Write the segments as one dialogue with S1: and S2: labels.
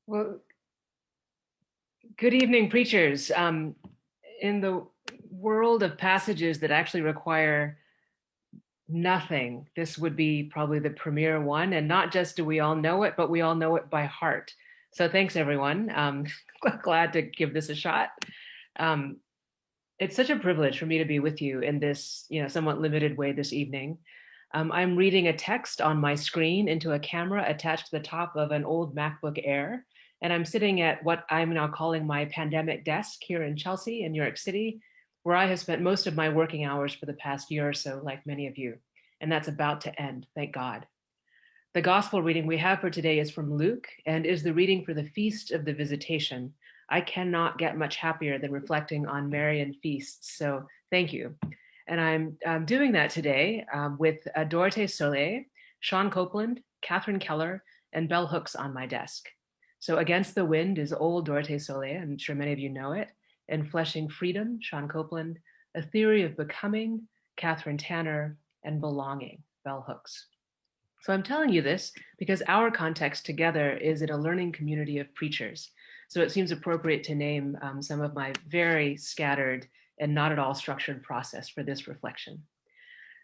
S1: Well, good evening, preachers. In the world of passages that actually require nothing, this would be probably the premier one. And not just do we all know it, but we all know it by heart. So thanks, everyone. Glad to give this a shot. Um, it's such a privilege for me to be with you in this, somewhat limited way this evening. I'm reading a text on my screen into a camera attached to the top of an old MacBook Air. And I'm sitting at what I'm now calling my pandemic desk here in Chelsea, in New York City, where I have spent most of my working hours for the past year or so, like many of you. And that's about to end, thank God. The gospel reading we have for today is from Luke and is the reading for the Feast of the Visitation. I cannot get much happier than reflecting on Marian feasts, so thank you. And I'm doing that today with Dorothée Soleil, Sean Copeland, Catherine Keller, and Bell Hooks on my desk. So Against the Wind is old Dorothée Soleil, I'm sure many of you know it, and Fleshing Freedom, Sean Copeland, A Theory of Becoming, Catherine Tanner, and Belonging, Bell Hooks. So I'm telling you this because our context together is in a learning community of preachers. So it seems appropriate to name some of my very scattered and not at all structured process for this reflection.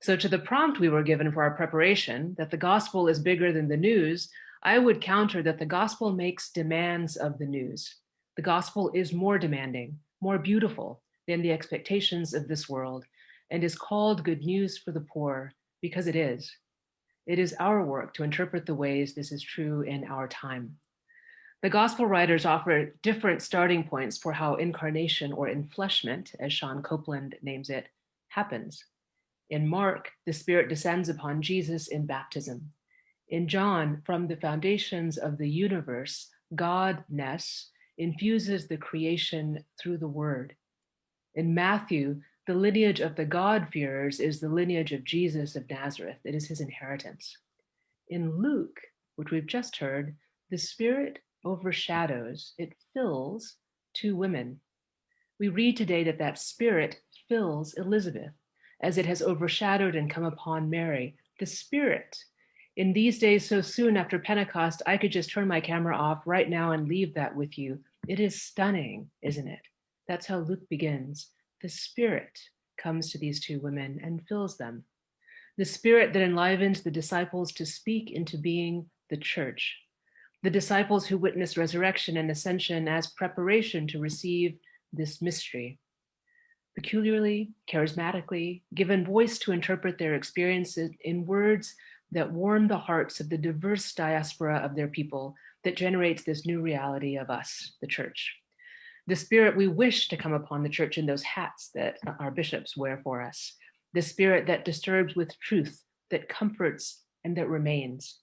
S1: So to the prompt we were given for our preparation, that the gospel is bigger than the news, I would counter that the gospel makes demands of the news. The gospel is more demanding, more beautiful than the expectations of this world, and is called good news for the poor because it is. It is our work to interpret the ways this is true in our time. The gospel writers offer different starting points for how incarnation or enfleshment, as Sean Copeland names it, happens. In Mark, the Spirit descends upon Jesus in baptism. In John, from the foundations of the universe, Godness infuses the creation through the word. In Matthew, the lineage of the God-fearers is the lineage of Jesus of Nazareth. It is his inheritance. In Luke, which we've just heard, the Spirit overshadows, it fills two women. We read today that that Spirit fills Elizabeth, as it has overshadowed and come upon Mary. The Spirit. In these days, so soon after Pentecost, I could just turn my camera off right now and leave that with you. It is stunning, isn't it? That's how Luke begins. The Spirit comes to these two women and fills them. The Spirit that enlivens the disciples to speak into being the church. The disciples who witness resurrection and ascension as preparation to receive this mystery. Peculiarly, charismatically, given voice to interpret their experiences in words that warm the hearts of the diverse diaspora of their people that generates this new reality of us, the church. The Spirit we wish to come upon the church in those hats that our bishops wear for us. The Spirit that disturbs with truth, that comforts and that remains.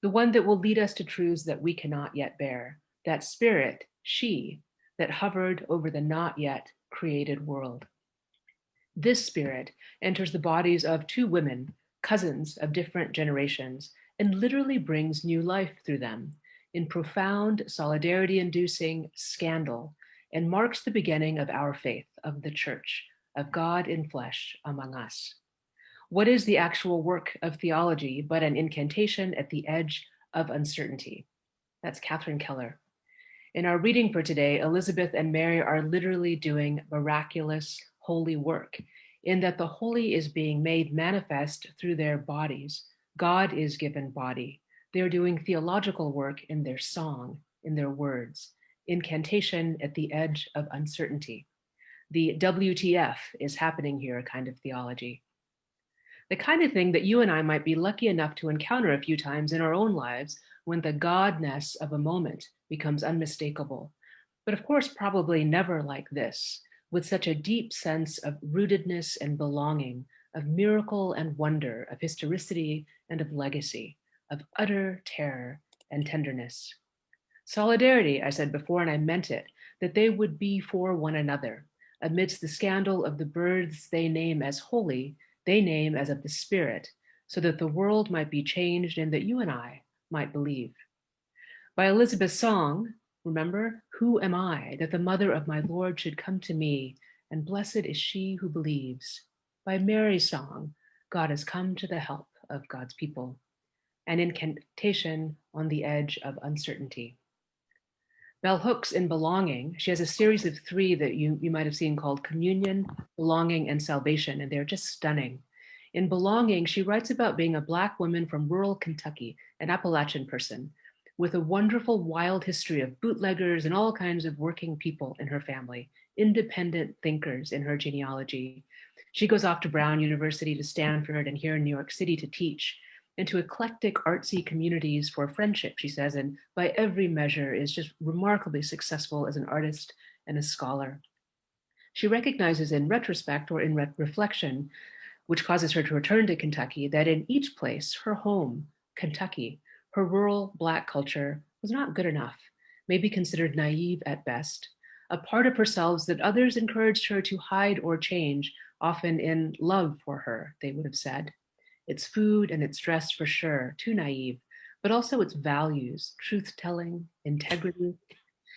S1: The one that will lead us to truths that we cannot yet bear. That Spirit, she, that hovered over the not yet created world. This Spirit enters the bodies of two women, cousins of different generations, and literally brings new life through them in profound solidarity-inducing scandal, and marks the beginning of our faith, of the church, of God in flesh among us. What is the actual work of theology but an incantation at the edge of uncertainty? That's Catherine Keller. In our reading for today, Elizabeth and Mary are literally doing miraculous holy work, in that the holy is being made manifest through their bodies. God is given body. They are doing theological work in their song, in their words, incantation at the edge of uncertainty. The WTF is happening here kind of theology. The kind of thing that you and I might be lucky enough to encounter a few times in our own lives when the godness of a moment becomes unmistakable. But of course, probably never like this, with such a deep sense of rootedness and belonging, of miracle and wonder, of historicity and of legacy, of utter terror and tenderness. Solidarity, I said before, and I meant it, that they would be for one another. Amidst the scandal of the births they name as holy, they name as of the Spirit, so that the world might be changed and that you and I might believe. By Elizabeth's song, remember, who am I that the mother of my Lord should come to me, and blessed is she who believes. By Mary's song, God has come to the help of God's people. An incantation on the edge of uncertainty. Bell Hooks in Belonging, she has a series of 3 that you might have seen called Communion, Belonging, and Salvation, and they're just stunning. In Belonging, she writes about being a Black woman from rural Kentucky, an Appalachian person, with a wonderful wild history of bootleggers and all kinds of working people in her family, independent thinkers in her genealogy. She goes off to Brown University, to Stanford, and here in New York City to teach, into eclectic artsy communities for friendship, she says, and by every measure is just remarkably successful as an artist and a scholar. She recognizes in retrospect or in reflection, which causes her to return to Kentucky, that in each place, her home, Kentucky, her rural Black culture was not good enough, maybe considered naive at best, a part of herself that others encouraged her to hide or change, often in love for her, they would have said. Its food and its dress for sure, too naive, but also its values, truth-telling, integrity.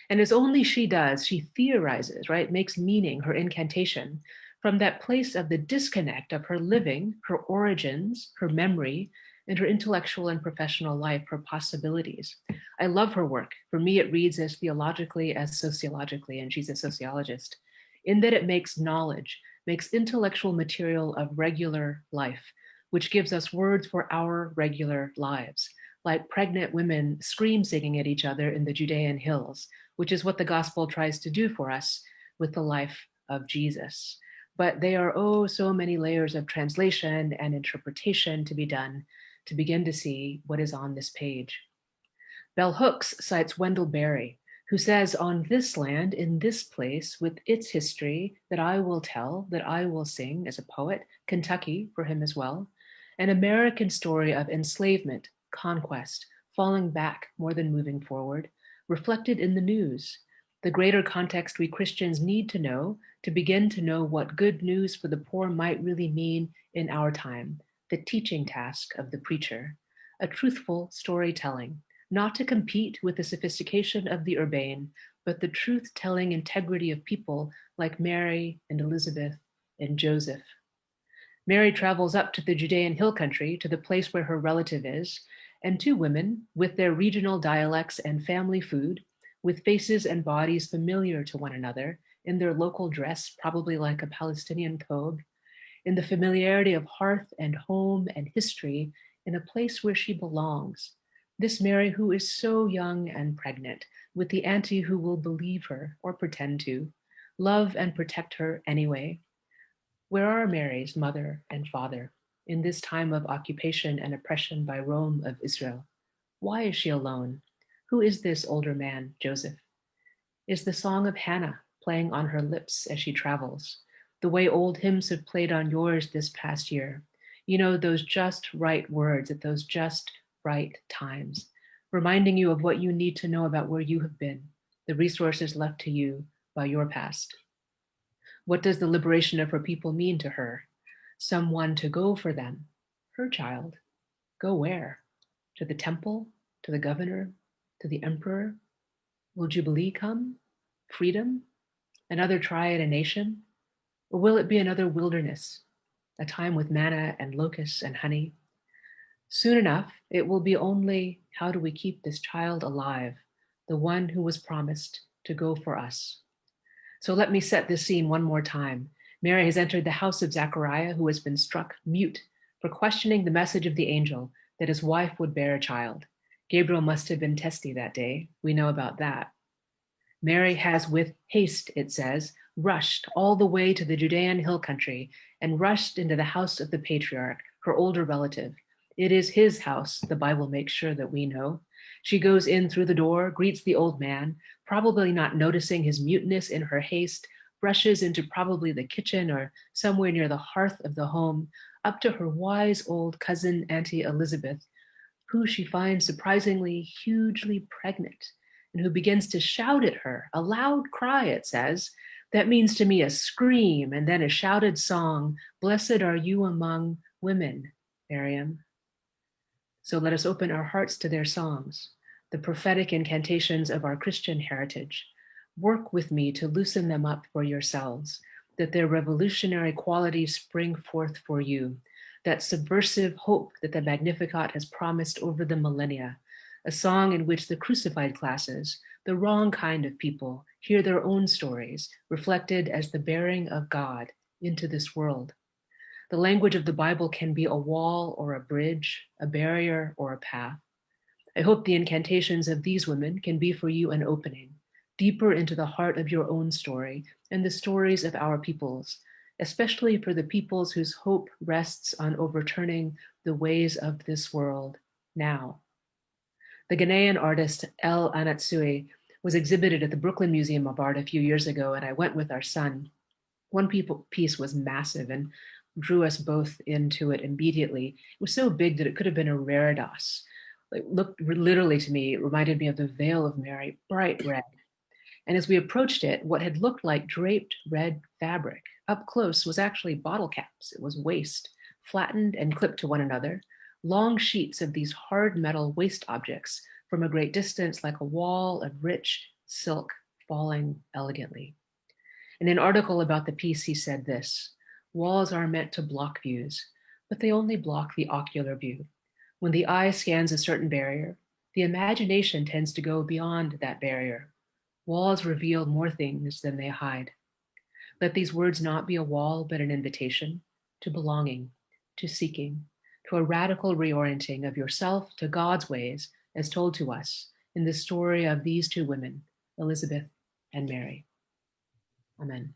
S1: And as only she does, she theorizes, right? Makes meaning, her incantation, from that place of the disconnect of her living, her origins, her memory, and her intellectual and professional life, her possibilities. I love her work. For me, it reads as theologically as sociologically, and she's a sociologist, in that it makes knowledge, makes intellectual material of regular life, which gives us words for our regular lives, like pregnant women scream singing at each other in the Judean hills, which is what the gospel tries to do for us with the life of Jesus. But there are oh so many layers of translation and interpretation to be done to begin to see what is on this page. Bell Hooks cites Wendell Berry, who says, on this land, in this place, with its history that I will tell, that I will sing as a poet, Kentucky for him as well, an American story of enslavement, conquest, falling back more than moving forward, reflected in the news, the greater context we Christians need to know to begin to know what good news for the poor might really mean in our time, the teaching task of the preacher, a truthful storytelling, not to compete with the sophistication of the urbane, but the truth-telling integrity of people like Mary and Elizabeth and Joseph. Mary travels up to the Judean hill country, to the place where her relative is, and 2 women, with their regional dialects and family food, with faces and bodies familiar to one another, in their local dress, probably like a Palestinian thobe, in the familiarity of hearth and home and history, in a place where she belongs. This Mary who is so young and pregnant, with the auntie who will believe her or pretend to, love and protect her anyway. Where are Mary's mother and father in this time of occupation and oppression by Rome of Israel? Why is she alone? Who is this older man, Joseph? Is the song of Hannah playing on her lips as she travels, the way old hymns have played on yours this past year? You know, those just right words at those just right times, reminding you of what you need to know about where you have been, the resources left to you by your past. What does the liberation of her people mean to her? Someone to go for them, her child. Go where? To the temple? To the governor? To the emperor? Will Jubilee come? Freedom? Another triad a nation? Or will it be another wilderness, a time with manna and locusts and honey? Soon enough, it will be only how do we keep this child alive, the one who was promised to go for us. So let me set this scene one more time. Mary has entered the house of Zechariah, who has been struck mute for questioning the message of the angel that his wife would bear a child. Gabriel must have been testy that day. We know about that. Mary has with haste, it says, rushed all the way to the Judean hill country and rushed into the house of the patriarch, her older relative. It is his house, the Bible makes sure that we know. She goes in through the door, greets the old man, probably not noticing his muteness in her haste, rushes into probably the kitchen or somewhere near the hearth of the home, up to her wise old cousin, Auntie Elizabeth, who she finds surprisingly hugely pregnant, and who begins to shout at her, a loud cry, it says. That means to me a scream and then a shouted song, blessed are you among women, Miriam. So let us open our hearts to their songs, the prophetic incantations of our Christian heritage. Work with me to loosen them up for yourselves, that their revolutionary qualities spring forth for you, that subversive hope that the Magnificat has promised over the millennia, a song in which the crucified classes, the wrong kind of people, hear their own stories reflected as the bearing of God into this world. The language of the Bible can be a wall or a bridge, a barrier or a path. I hope the incantations of these women can be for you an opening, deeper into the heart of your own story and the stories of our peoples, especially for the peoples whose hope rests on overturning the ways of this world now. The Ghanaian artist El Anatsui was exhibited at the Brooklyn Museum of Art a few years ago, and I went with our son. One piece was massive and drew us both into it immediately. It was so big that it could have been a reredos. It looked literally to me, it reminded me of the veil of Mary, bright red. And as we approached it, what had looked like draped red fabric up close was actually bottle caps. It was waste, flattened and clipped to one another, long sheets of these hard metal waste objects from a great distance, like a wall of rich silk falling elegantly. In an article about the piece, he said this: walls are meant to block views, but they only block the ocular view. When the eye scans a certain barrier, the imagination tends to go beyond that barrier. Walls reveal more things than they hide. Let these words not be a wall, but an invitation to belonging, to seeking, to a radical reorienting of yourself to God's ways, as told to us in the story of these two women, Elizabeth and Mary. Amen.